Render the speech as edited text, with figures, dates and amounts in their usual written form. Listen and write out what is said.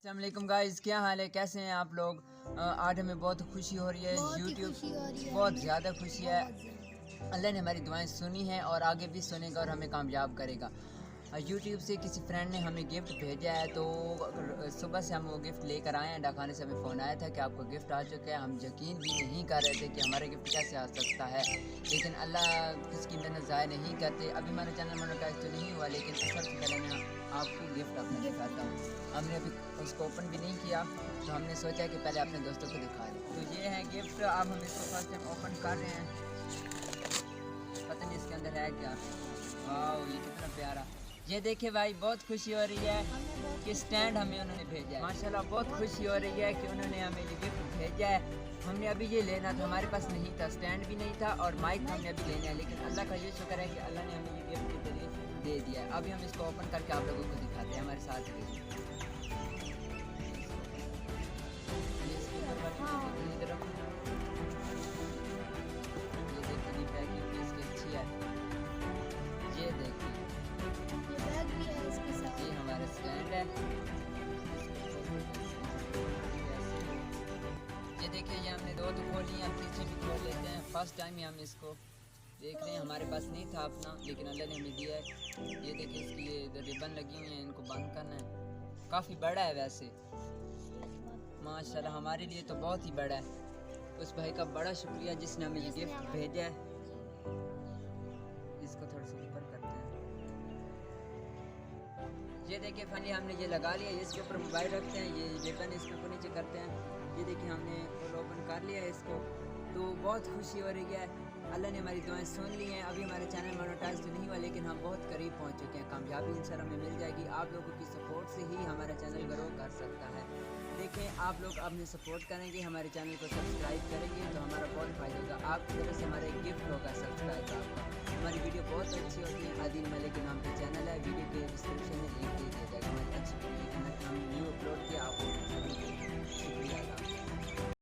अस्सलाम वालेकुम गाइस, क्या हाल है, कैसे हैं आप लोग। आज हमें बहुत खुशी हो रही है, यूट्यूब बहुत ज़्यादा खुशी है। अल्लाह ने हमारी दुआएं सुनी हैं और आगे भी सुनेगा और हमें कामयाब करेगा। यूट्यूब से किसी फ्रेंड ने हमें गिफ्ट भेजा है, तो सुबह से हम वो गिफ्ट लेकर आए हैं। डाकखाने से हमें फ़ोन आया था कि आपको गिफ्ट आ चुका है। हम यकीन भी नहीं कर रहे थे कि हमारा गिफ्ट कैसे आ सकता है, लेकिन अल्लाह किसकी मेहनत ज़ाया नहीं करते। अभी हमारा चैनल मोनेटाइज तो नहीं हुआ, लेकिन सबसे पहले मैं आपको गिफ्ट अपना दिखाता हूँ। हमने अभी उसको ओपन भी नहीं किया, तो हमने सोचा कि पहले अपने दोस्तों को दिखा दें। तो ये है गिफ्ट, अब हम इसको फर्स्ट टाइम ओपन कर रहे हैं। पता नहीं इसके अंदर है क्या। वाह, ये कितना प्यारा। ये देखिए भाई, बहुत खुशी हो रही है कि स्टैंड हमें उन्होंने भेजा है। माशाल्लाह बहुत खुशी हो रही है कि उन्होंने हमें ये गिफ्ट भेजा है। हमने अभी ये लेना था, हमारे पास नहीं था, स्टैंड भी नहीं था और माइक हमने अभी लेना है, लेकिन अल्लाह का ये शुक्र है कि अल्लाह ने हमें ये गिफ्ट के जरिए दे दिया है। अभी हम इसको ओपन करके आप लोगों को दिखाते हैं, हमारे साथ रहिए। ये इसके ऊपर वाली चीज़ इधर रखो। ये देखिए पैकिंग भी इसकी अच्छी है। ये देखिए ये हमारा स्टैंड है। ये देखिए, ये हमने दो तो खोली हैं, अब तीसरी भी खोल लेते हैं। फर्स्ट टाइम ही हम इसको देख रहे हैं, हमारे पास नहीं था अपना, लेकिन अल्लाह ने हमें दिया है। ये देखिए, इसकी ये रिबन लगी हुई है, इनको बंद करना है। काफ़ी बड़ा है वैसे, माशाल्लाह हमारे लिए तो बहुत ही बड़ा है। उस भाई का बड़ा शुक्रिया जिसने हमें ये गिफ्ट भेजा है। इसको थोड़ा सा ऊपर करते हैं। ये देखिए फाइनली हमने ये लगा लिया। इसके ऊपर मोबाइल रखते हैं, ये रिबन इसके ऊपर नीचे करते हैं। ये देखिए हमने ओपन कर लिया है इसको, तो बहुत खुशी हो रही है। अल्लाह ने हमारी दुआएं सुन ली हैं। अभी हमारा चैनल मोनेटाइज तो नहीं हुआ, लेकिन हम बहुत करीब पहुंच चुके हैं। कामयाबी इंशाल्लाह हमें मिल जाएगी। आप लोगों की सपोर्ट से ही हमारा चैनल ग्रो कर सकता है। देखें, आप लोग अपने सपोर्ट करेंगे, हमारे चैनल को सब्सक्राइब करेंगे तो हमारा बहुत फ़ायदा होगा। आपकी तरफ से हमारा एक गिफ्ट होगा सब्सक्राइब का आपका। हमारी वीडियो बहुत अच्छी होती है। आदिल मलिक नाम का चैनल है, वीडियो के डिस्क्रिप्शन में लिंक दे दिया जाएगा।